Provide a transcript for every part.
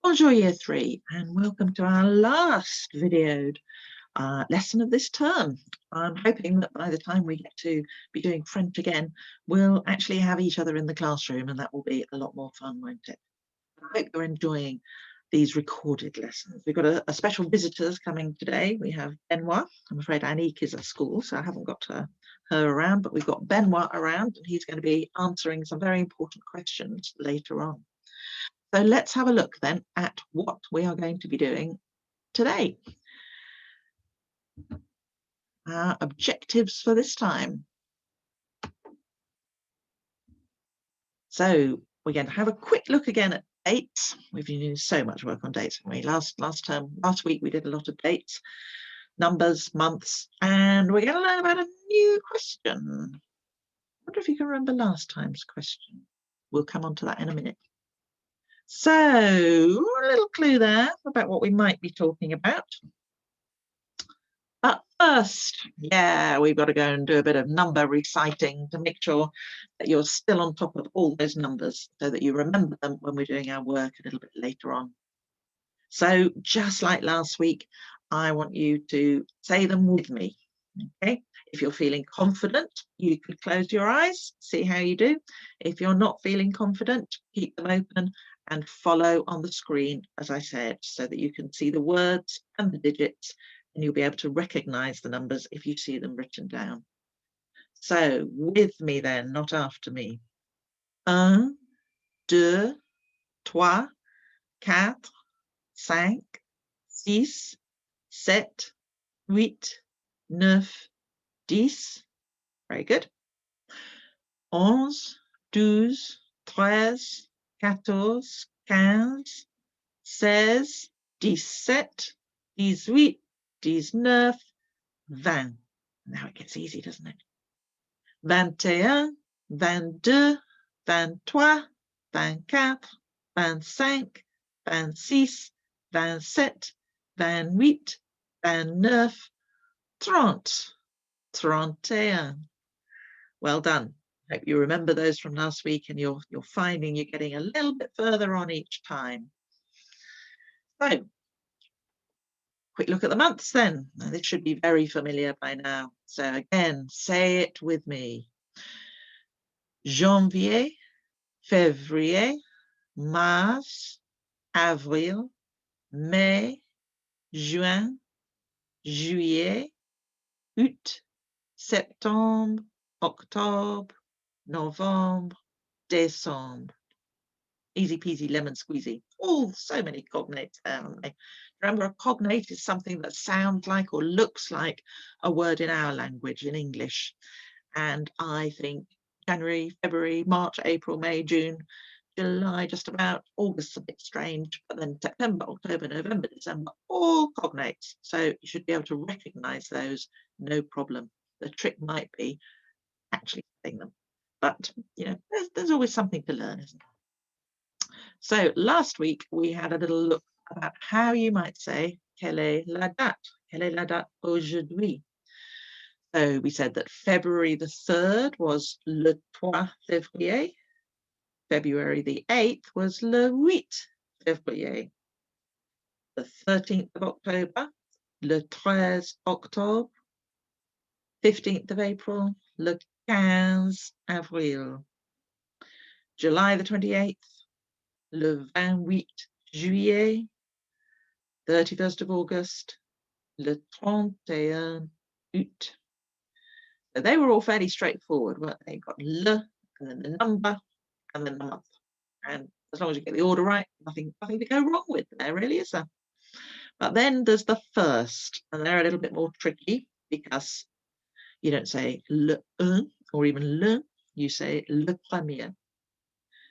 Bonjour Year 3 and welcome to our last videoed lesson of this term. I'm hoping that by the time we get to be doing French again, we'll actually have each other in the classroom and that will be a lot more fun, won't it? I hope you're enjoying these recorded lessons. We've got a special visitors coming today. We have Benoit. I'm afraid Annick is at school, so I haven't got her around, but we've got Benoit around and he's going to be answering some very important questions later on. So let's have a look then at what we are going to be doing today. Our objectives for this time. So we're going to have a quick look again at dates. We've been doing so much work on dates, haven't we? Last week we did a lot of dates, numbers, months, and we're going to learn about a new question. I wonder if you can remember last time's question. We'll come on to that in a minute. So a little clue there about what we might be talking about. But first, yeah, we've got to go and do a bit of number reciting to make sure that you're still on top of all those numbers so that you remember them when we're doing our work a little bit later on. So just like last week, I want you to say them with me. Okay, if you're feeling confident, you could close your eyes, see how you do. If you're not feeling confident, keep them open and follow on the screen, as I said, so that you can see the words and the digits and you'll be able to recognize the numbers if you see them written down. So with me then, not after me. 1, 2, 3, 4, 5, 6, 7, 8, 9, 10. Very good. 11, 12, 13, 14, 15, 16, 17, 18, 19, 20. Now it gets easy, doesn't it? 21, 22, 23, 24, 25, 26, 27, 28, 29, 30, 31. Well done. Hope you remember those from last week and you're finding you're getting a little bit further on each time. So, quick look at the months then. Now, this should be very familiar by now. So again, say it with me. Janvier, février, mars, avril, mai, juin, juillet, août, septembre, octobre, November, December. Easy peasy lemon squeezy. Oh, so many cognates there, aren't they? Remember, a cognate is something that sounds like or looks like a word in our language, in English. And I think January, February, March, April, May, June, July, just about, August's a bit strange, but then September, October, November, December, all cognates. So you should be able to recognize those, no problem. The trick might be actually saying them. But, you know, there's always something to learn, isn't there? So last week we had a little look about how you might say quelle est la date? Quelle est la date aujourd'hui? So we said that February the 3rd was le 3 février. February the 8th was le 8 février. The 13th of October, le 13 octobre. 15th of April, le 15 avril. July the 28th, le 28 juillet. 31st of August, le 31 août. So they were all fairly straightforward, weren't they? Got le, and then the number, and then the month. And as long as you get the order right, nothing to go wrong with there, really, is there? But then there's the first, and they're a little bit more tricky because you don't say le un or even le, you say le premier.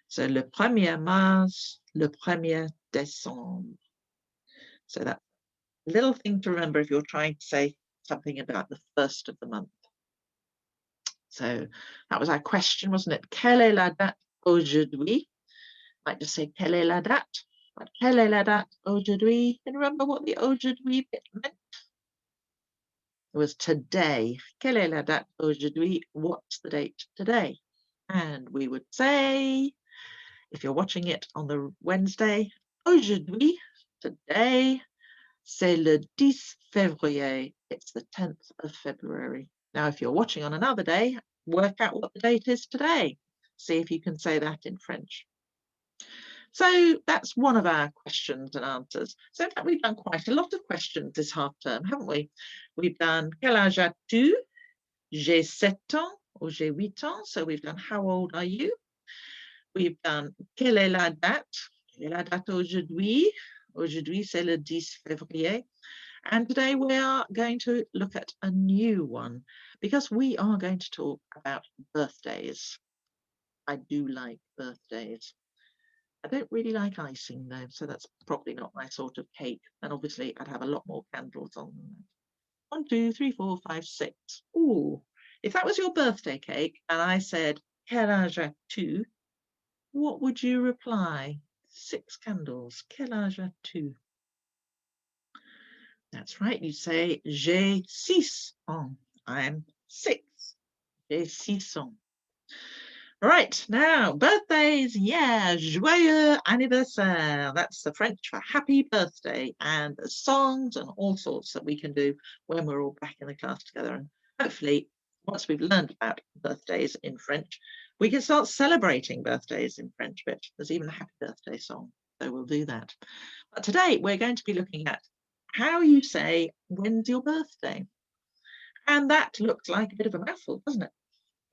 So le premier mars, le premier décembre. So that's a little thing to remember if you're trying to say something about the first of the month. So that was our question, wasn't it? Quelle est la date aujourd'hui? Might just say quelle est la date? But quelle est la date aujourd'hui? Can you remember what the aujourd'hui bit meant? It was today. Quelle est la date aujourd'hui? What's the date today? And we would say, if you're watching it on the Wednesday, Aujourd'hui, today, c'est le 10 février. It's the 10th of February. Now, if you're watching on another day, work out what the date is today. See if you can say that in French. So that's one of our questions and answers. So in fact, we've done quite a lot of questions this half term, haven't we? We've done quel âge as-tu? J'ai 7 ans or j'ai 8 ans. So we've done how old are you? We've done quelle est la date? Quelle est la date aujourd'hui? Aujourd'hui, c'est le 10 février. And today we are going to look at a new one because we are going to talk about birthdays. I do like birthdays. I don't really like icing though, so that's probably not my sort of cake. And obviously I'd have a lot more candles on than that. 1, 2, 3, 4, 5, 6. Ooh, if that was your birthday cake and I said, quel âge as-tu? What would you reply? 6 candles. Quel âge as-tu? That's right, you say, j'ai 6 ans. I'm 6. J'ai 6 ans. Right, now, birthdays, yeah, joyeux anniversaire. That's the French for happy birthday. And there's songs and all sorts that we can do when we're all back in the class together. And hopefully, once we've learned about birthdays in French, we can start celebrating birthdays in French, but there's even a happy birthday song, so we'll do that. But today, we're going to be looking at how you say, when's your birthday? And that looks like a bit of a mouthful, doesn't it?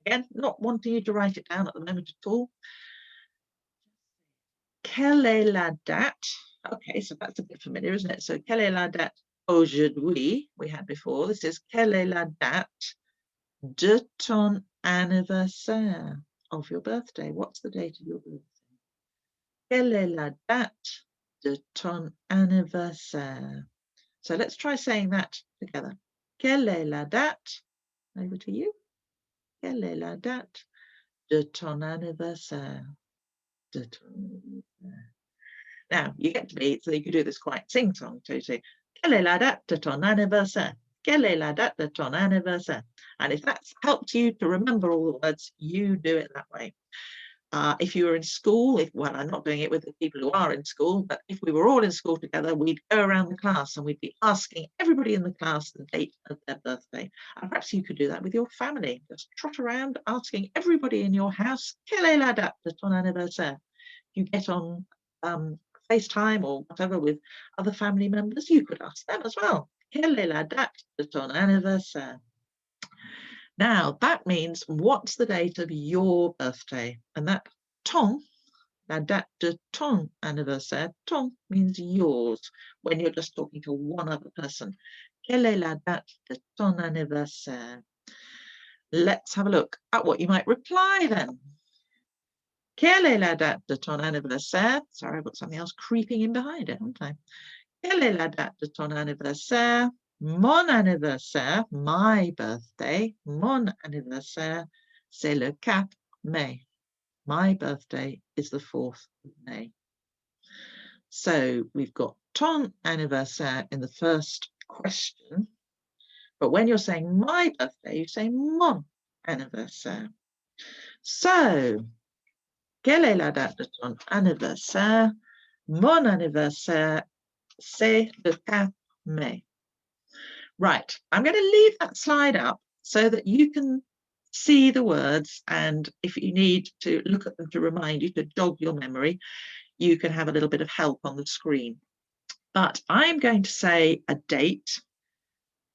Again, not wanting you to write it down at the moment at all. Quelle est la date? Okay, so that's a bit familiar, isn't it? So, quelle est la date aujourd'hui? We had before. This is quelle est la date de ton anniversaire, of your birthday? What's the date of your birthday? Quelle est la date de ton anniversaire? So let's try saying that together. Quelle est la date? Over to you. Quelle est la date de ton anniversaire? De ton anniversaire. Now, you get to me, so you can do this quite sing-song, so you say, quelle est la date de ton anniversaire? Quelle est la date de ton anniversaire? And if that's helped you to remember all the words, you do it that way. If you were in school, well, I'm not doing it with the people who are in school, but if we were all in school together, we'd go around the class and we'd be asking everybody in the class the date of their birthday. And perhaps you could do that with your family. Just trot around asking everybody in your house, quelle est la date de ton anniversaire? You get on FaceTime or whatever with other family members, you could ask them as well. Quelle est la date de ton anniversaire? Now, that means what's the date of your birthday? And that ton, la date de ton anniversaire, ton means yours when you're just talking to one other person. Quelle est la date de ton anniversaire? Let's have a look at what you might reply then. Quelle est la date de ton anniversaire? Sorry, I've got something else creeping in behind it, haven't I? Quelle est la date de ton anniversaire? Mon anniversaire, my birthday, mon anniversaire, c'est le 4 mai. My birthday is the 4th of May. So we've got ton anniversaire in the first question. But when you're saying my birthday, you say mon anniversaire. So, quelle est la date de ton anniversaire? Mon anniversaire, c'est le 4 mai. Right, I'm going to leave that slide up so that you can see the words, and if you need to look at them to remind you, to jog your memory, you can have a little bit of help on the screen. But I'm going to say a date,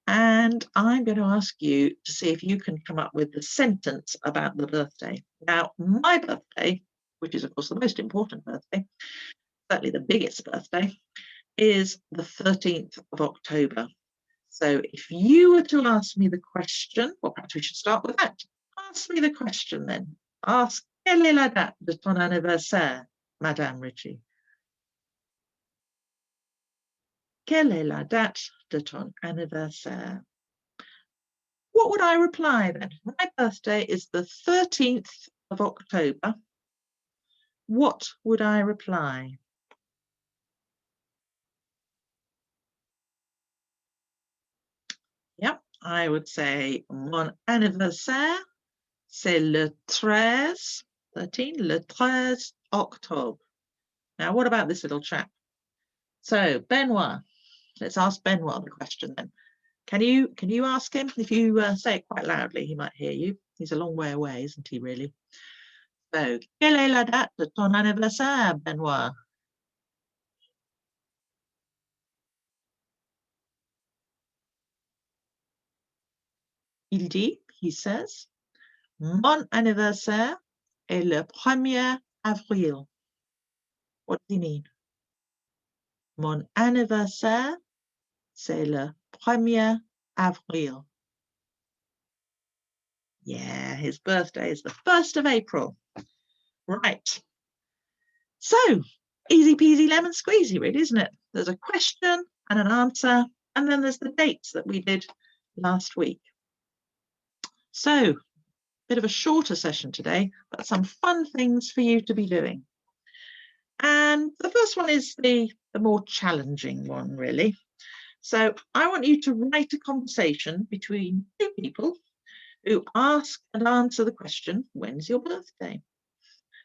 and I'm going to ask you to see if you can come up with the sentence about the birthday. Now, my birthday, which is of course the most important birthday, certainly the biggest birthday, is the 13th of October. So if you were to ask me the question, well, perhaps we should start with that. Ask me the question then. Ask, quelle est la date de ton anniversaire, Madame Ritchie? Quelle est la date de ton anniversaire? What would I reply then? My birthday is the 13th of October. What would I reply? Yep, I would say mon anniversaire, c'est le 13, 13, le 13 octobre. Now, what about this little chap? So Benoit, let's ask Benoit the question then. Can you ask him? If you say it quite loudly, he might hear you. He's a long way away, isn't he, really? So, quelle est la date de ton anniversaire, Benoit? Il dit, he says, mon anniversaire est le 1er avril. What does he mean? Mon anniversaire, c'est le 1er avril. Yeah, his birthday is the 1st of April. Right. So, easy peasy lemon squeezy, really, isn't it? There's a question and an answer, and then there's the dates that we did last week. So, bit of a shorter session today, but some fun things for you to be doing. And the first one is the more challenging one, really. So I want you to write a conversation between two people who ask and answer the question, when's your birthday?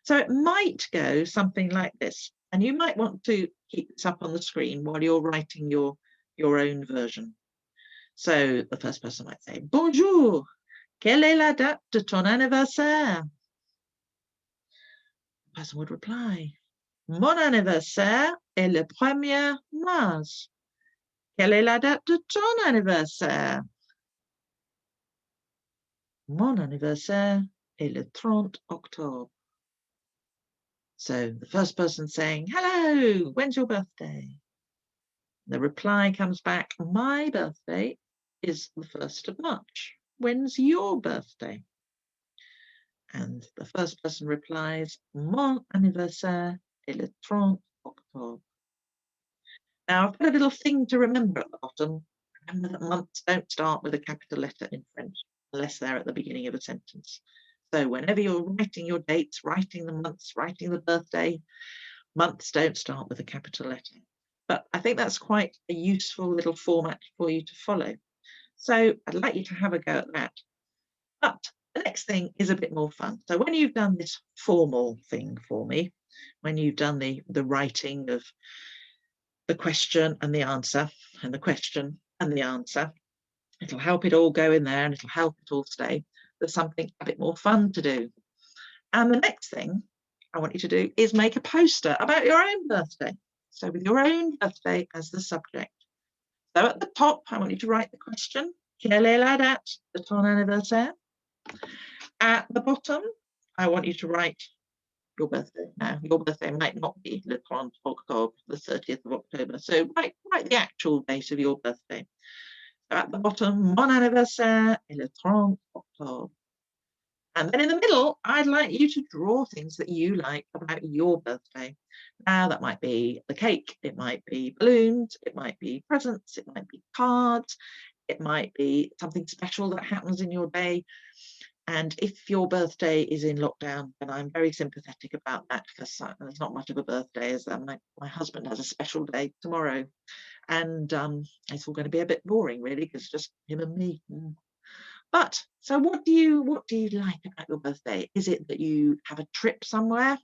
So it might go something like this, and you might want to keep this up on the screen while you're writing your own version. So the first person might say, Bonjour, quelle est la date de ton anniversaire? The person would reply, Mon anniversaire est le 1er mars. Quelle est la date de ton anniversaire? Mon anniversaire est le 30 octobre. So the first person saying, hello, when's your birthday? The reply comes back, my birthday is the 1st of March. When's your birthday? And the first person replies, mon anniversaire est le 30 octobre. Now, I've got a little thing to remember at the bottom. Remember that months don't start with a capital letter in French unless they're at the beginning of a sentence. So whenever you're writing your dates, writing the months, writing the birthday, months don't start with a capital letter. But I think that's quite a useful little format for you to follow. So I'd like you to have a go at that. But the next thing is a bit more fun. So when you've done this formal thing for me, when you've done the writing of the question and the answer, and the question and the answer, it'll help it all go in there and it'll help it all stay. There's something a bit more fun to do. And the next thing I want you to do is make a poster about your own birthday. So with your own birthday as the subject. So at the top, I want you to write the question, quelle est la date de ton anniversaire? At the bottom, I want you to write your birthday. Now, your birthday might not be le 30 octobre, the 30th of October. So write the actual date of your birthday. So at the bottom, mon anniversaire est le 30 octobre. And then in the middle, I'd like you to draw things that you like about your birthday. Now, that might be the cake, it might be balloons, it might be presents, it might be cards, it might be something special that happens in your day. And if your birthday is in lockdown, then I'm very sympathetic about that, because there's not much of a birthday, as my husband has a special day tomorrow. And it's all going to be a bit boring, really, because it's just him and me. But so what do you like about your birthday? Is it that you have a trip somewhere?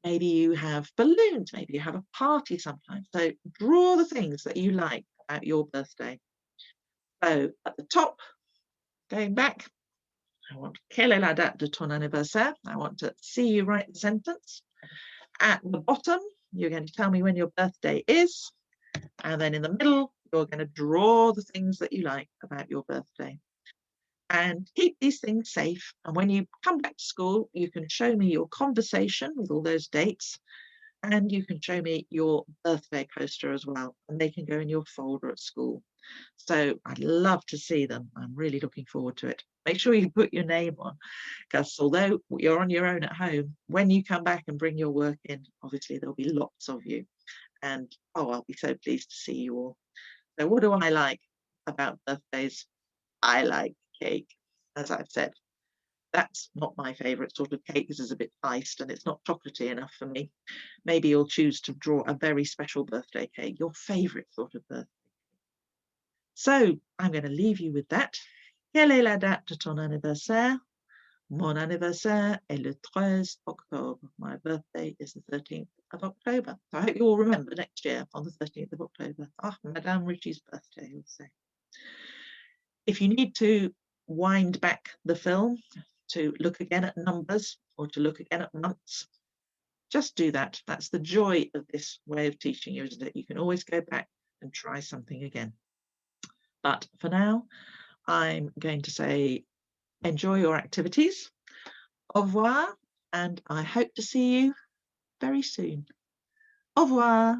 Maybe you have balloons, maybe you have a party sometimes. So draw the things that you like about your birthday. So at the top, going back, I want quelle est la date de ton anniversaire? I want to see you write the sentence. At the bottom, you're going to tell me when your birthday is. And then in the middle, you're going to draw the things that you like about your birthday. And keep these things safe. And when you come back to school, you can show me your conversation with all those dates, and you can show me your birthday poster as well, and they can go in your folder at school. So I'd love to see them. I'm really looking forward to it. Make sure you put your name on, because although you're on your own at home, when you come back and bring your work in, obviously there'll be lots of you. And oh, I'll be so pleased to see you all. So what do I like about birthdays? I like cake, as I've said. That's not my favourite sort of cake. This is a bit iced and it's not chocolatey enough for me. Maybe you'll choose to draw a very special birthday cake, your favourite sort of birthday. So I'm going to leave you with that. Quelle est la date de ton anniversaire? Mon anniversaire est le 13 octobre. My birthday is the 13th of October. So I hope you all remember next year on the 13th of October. Ah, Madame Ritchie's birthday, you'll say. If you need to wind back the film to look again at numbers or to look again at months, just do that. That's the joy of this way of teaching you, is that you can always go back and try something again. But for now, I'm going to say enjoy your activities. Au revoir, and I hope to see you very soon. Au revoir.